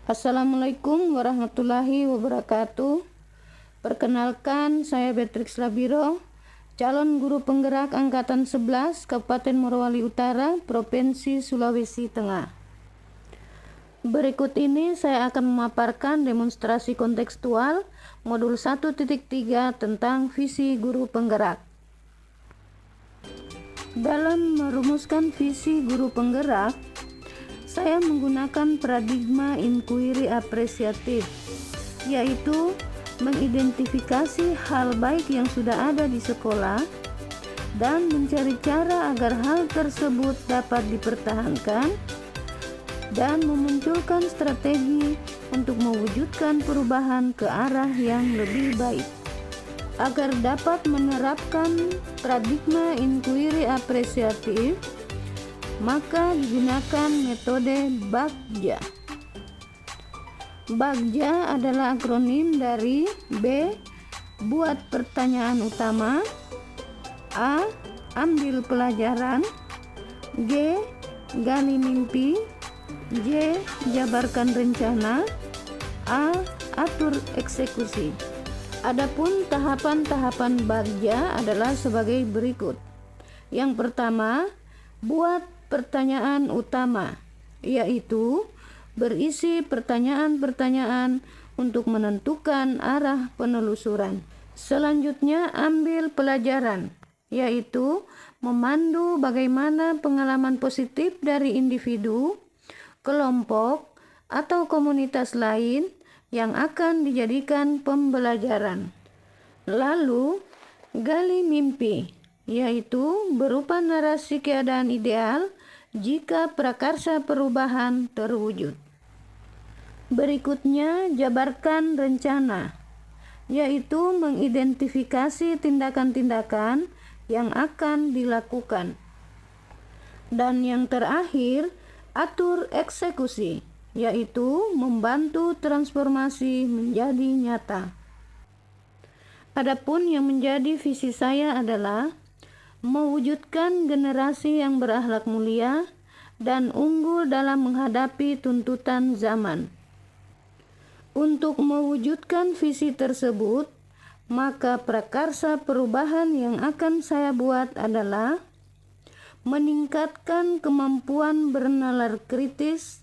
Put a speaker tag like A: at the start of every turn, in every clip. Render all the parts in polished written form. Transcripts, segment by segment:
A: Assalamualaikum warahmatullahi wabarakatuh. Perkenalkan, saya Beatrix Labiro, calon guru penggerak Angkatan 11 Kabupaten Morowali Utara, Provinsi Sulawesi Tengah. Berikut ini saya akan memaparkan demonstrasi kontekstual modul 1.3 tentang visi guru penggerak. Dalam merumuskan visi guru penggerak, saya menggunakan paradigma inquiry apresiatif, yaitu mengidentifikasi hal baik yang sudah ada di sekolah dan mencari cara agar hal tersebut dapat dipertahankan dan memunculkan strategi untuk mewujudkan perubahan ke arah yang lebih baik. Agar dapat menerapkan paradigma inquiry apresiatif, maka digunakan metode Bagja. Bagja adalah akronim dari B. Buat pertanyaan utama, A. Ambil pelajaran, G. Gali mimpi, J. Jabarkan rencana, A. Atur eksekusi. Adapun tahapan-tahapan Bagja adalah sebagai berikut. Yang pertama, buat pertanyaan utama, yaitu berisi pertanyaan-pertanyaan untuk menentukan arah penelusuran. Selanjutnya, ambil pelajaran, yaitu memandu bagaimana pengalaman positif dari individu, kelompok, atau komunitas lain yang akan dijadikan pembelajaran. Lalu, gali mimpi, yaitu berupa narasi keadaan ideal jika prakarsa perubahan terwujud. Berikutnya, jabarkan rencana, yaitu mengidentifikasi tindakan-tindakan yang akan dilakukan. Dan yang terakhir, atur eksekusi, yaitu membantu transformasi menjadi nyata. Adapun yang menjadi visi saya adalah mewujudkan generasi yang berakhlak mulia dan unggul dalam menghadapi tuntutan zaman. Untuk mewujudkan visi tersebut, maka prakarsa perubahan yang akan saya buat adalah meningkatkan kemampuan bernalar kritis,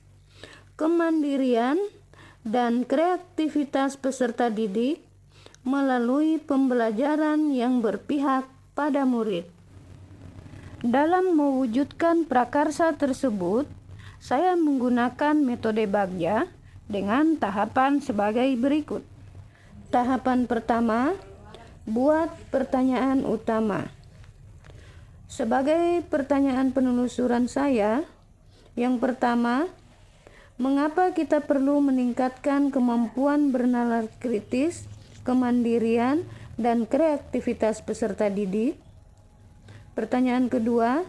A: kemandirian, dan kreativitas peserta didik melalui pembelajaran yang berpihak pada murid. Dalam mewujudkan prakarsa tersebut, saya menggunakan metode Bagja dengan tahapan sebagai berikut. Tahapan pertama, buat pertanyaan utama. Sebagai pertanyaan penelusuran saya, yang pertama, mengapa kita perlu meningkatkan kemampuan bernalar kritis, kemandirian, dan kreativitas peserta didik? Pertanyaan kedua,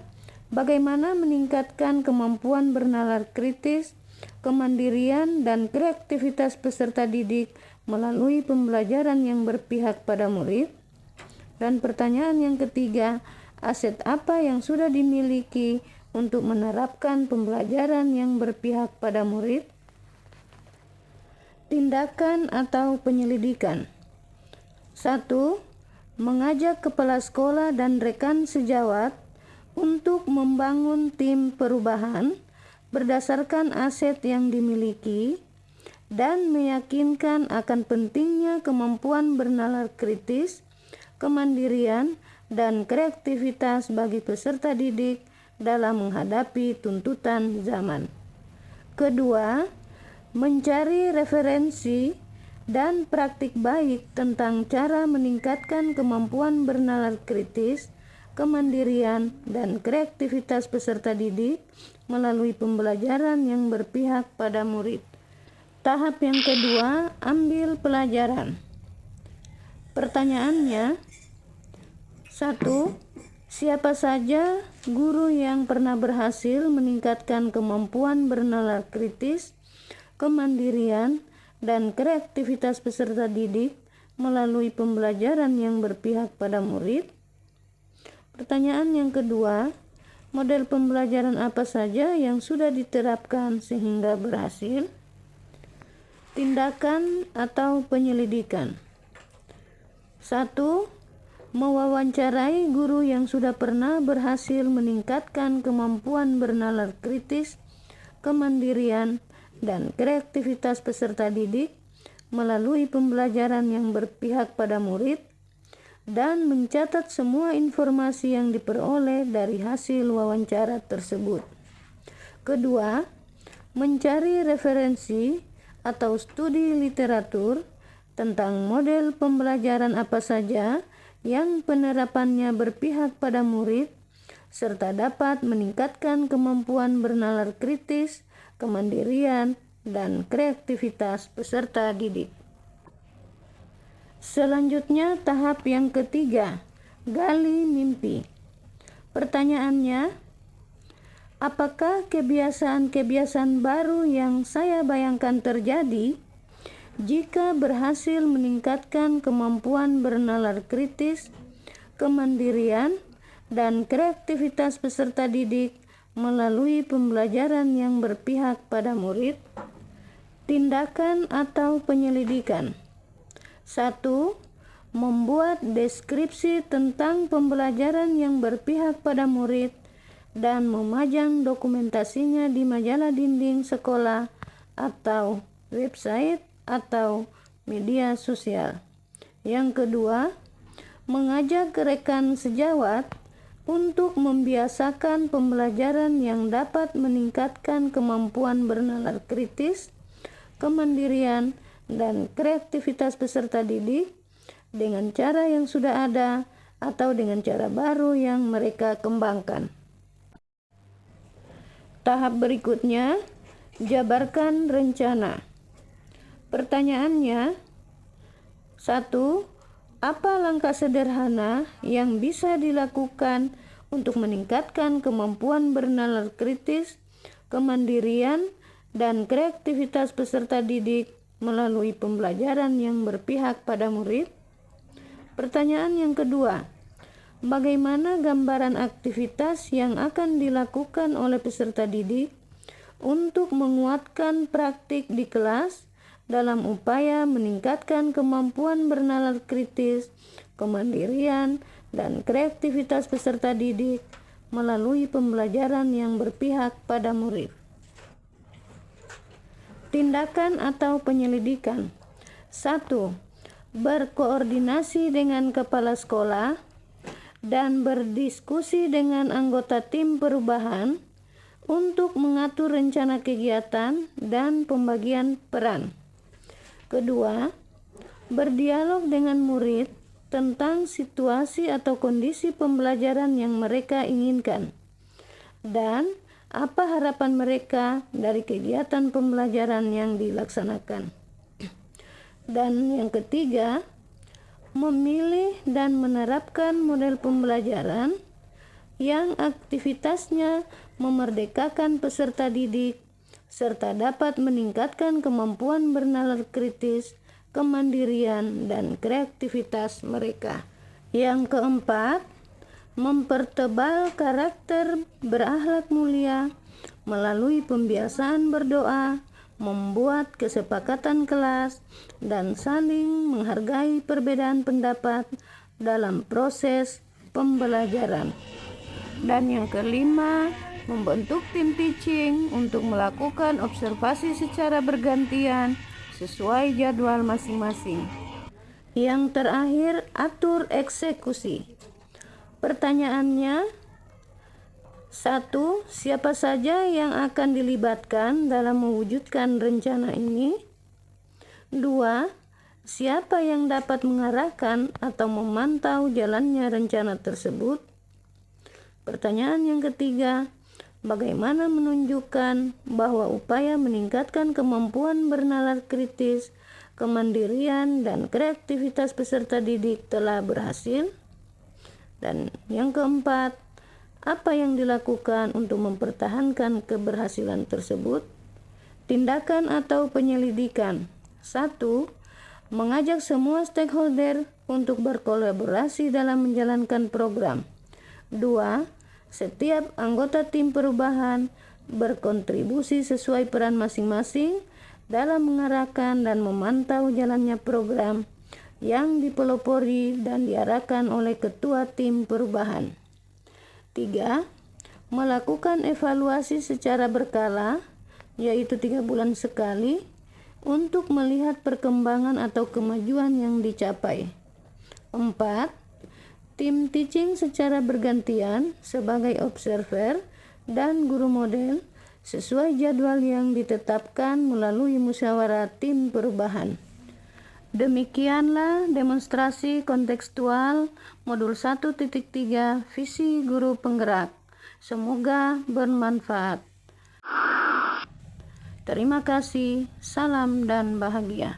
A: bagaimana meningkatkan kemampuan bernalar kritis, kemandirian, dan kreativitas peserta didik melalui pembelajaran yang berpihak pada murid? Dan pertanyaan yang ketiga, aset apa yang sudah dimiliki untuk menerapkan pembelajaran yang berpihak pada murid? Tindakan atau penyelidikan. 1. Mengajak kepala sekolah dan rekan sejawat untuk membangun tim perubahan berdasarkan aset yang dimiliki dan meyakinkan akan pentingnya kemampuan bernalar kritis, kemandirian, dan kreativitas bagi peserta didik dalam menghadapi tuntutan zaman. Kedua, mencari referensi dan praktik baik tentang cara meningkatkan kemampuan bernalar kritis, kemandirian, dan kreativitas peserta didik melalui pembelajaran yang berpihak pada murid. Tahap yang kedua, ambil pelajaran. Pertanyaannya, 1. Siapa saja guru yang pernah berhasil meningkatkan kemampuan bernalar kritis, kemandirian, dan kreativitas peserta didik melalui pembelajaran yang berpihak pada murid? Pertanyaan yang kedua, model pembelajaran apa saja yang sudah diterapkan sehingga berhasil? Tindakan atau penyelidikan. 1. Mewawancarai guru yang sudah pernah berhasil meningkatkan kemampuan bernalar kritis, kemandirian, dan kreativitas peserta didik melalui pembelajaran yang berpihak pada murid dan mencatat semua informasi yang diperoleh dari hasil wawancara tersebut. Kedua, mencari referensi atau studi literatur tentang model pembelajaran apa saja yang penerapannya berpihak pada murid serta dapat meningkatkan kemampuan bernalar kritis, kemandirian, dan kreativitas peserta didik. Selanjutnya, tahap yang ketiga, gali mimpi. Pertanyaannya, apakah kebiasaan-kebiasaan baru yang saya bayangkan terjadi jika berhasil meningkatkan kemampuan bernalar kritis, kemandirian, dan kreativitas peserta didik melalui pembelajaran yang berpihak pada murid? Tindakan atau penyelidikan. 1. Membuat deskripsi tentang pembelajaran yang berpihak pada murid dan memajang dokumentasinya di majalah dinding sekolah atau website atau media sosial. Yang kedua, mengajak rekan sejawat untuk membiasakan pembelajaran yang dapat meningkatkan kemampuan bernalar kritis, kemandirian, dan kreativitas peserta didik dengan cara yang sudah ada atau dengan cara baru yang mereka kembangkan. Tahap berikutnya, jabarkan rencana. Pertanyaannya, 1. Apa langkah sederhana yang bisa dilakukan untuk meningkatkan kemampuan bernalar kritis, kemandirian, dan kreativitas peserta didik melalui pembelajaran yang berpihak pada murid? Pertanyaan yang kedua, bagaimana gambaran aktivitas yang akan dilakukan oleh peserta didik untuk menguatkan praktik di kelas dalam upaya meningkatkan kemampuan bernalar kritis, kemandirian, dan kreativitas peserta didik melalui pembelajaran yang berpihak pada murid? Tindakan atau penyelidikan. 1. Berkoordinasi dengan kepala sekolah dan berdiskusi dengan anggota tim perubahan untuk mengatur rencana kegiatan dan pembagian peran. Kedua, berdialog dengan murid tentang situasi atau kondisi pembelajaran yang mereka inginkan dan apa harapan mereka dari kegiatan pembelajaran yang dilaksanakan. Dan yang ketiga, memilih dan menerapkan model pembelajaran yang aktivitasnya memerdekakan peserta didik serta dapat meningkatkan kemampuan bernalar kritis, kemandirian, dan kreativitas mereka. Yang keempat, mempertebal karakter berakhlak mulia melalui pembiasaan berdoa, membuat kesepakatan kelas, dan saling menghargai perbedaan pendapat dalam proses pembelajaran. Dan yang kelima, membentuk tim teaching untuk melakukan observasi secara bergantian sesuai jadwal masing-masing. Yang terakhir, atur eksekusi. Pertanyaannya, 1. Siapa saja yang akan dilibatkan dalam mewujudkan rencana ini? 2. Siapa yang dapat mengarahkan atau memantau jalannya rencana tersebut? Pertanyaan yang ketiga, bagaimana menunjukkan bahwa upaya meningkatkan kemampuan bernalar kritis, kemandirian, dan kreativitas peserta didik telah berhasil? Dan yang keempat, apa yang dilakukan untuk mempertahankan keberhasilan tersebut? Tindakan atau penyelidikan. 1. Mengajak semua stakeholder untuk berkolaborasi dalam menjalankan program. 2. Setiap anggota tim perubahan berkontribusi sesuai peran masing-masing dalam mengarahkan dan memantau jalannya program yang dipelopori dan diarahkan oleh ketua tim perubahan. 3. Melakukan evaluasi secara berkala, yaitu 3 bulan sekali, untuk melihat perkembangan atau kemajuan yang dicapai. 4. Tim teaching secara bergantian sebagai observer dan guru model sesuai jadwal yang ditetapkan melalui musyawarah tim perubahan. Demikianlah demonstrasi kontekstual modul 1.3 visi guru penggerak. Semoga bermanfaat. Terima kasih, salam dan bahagia.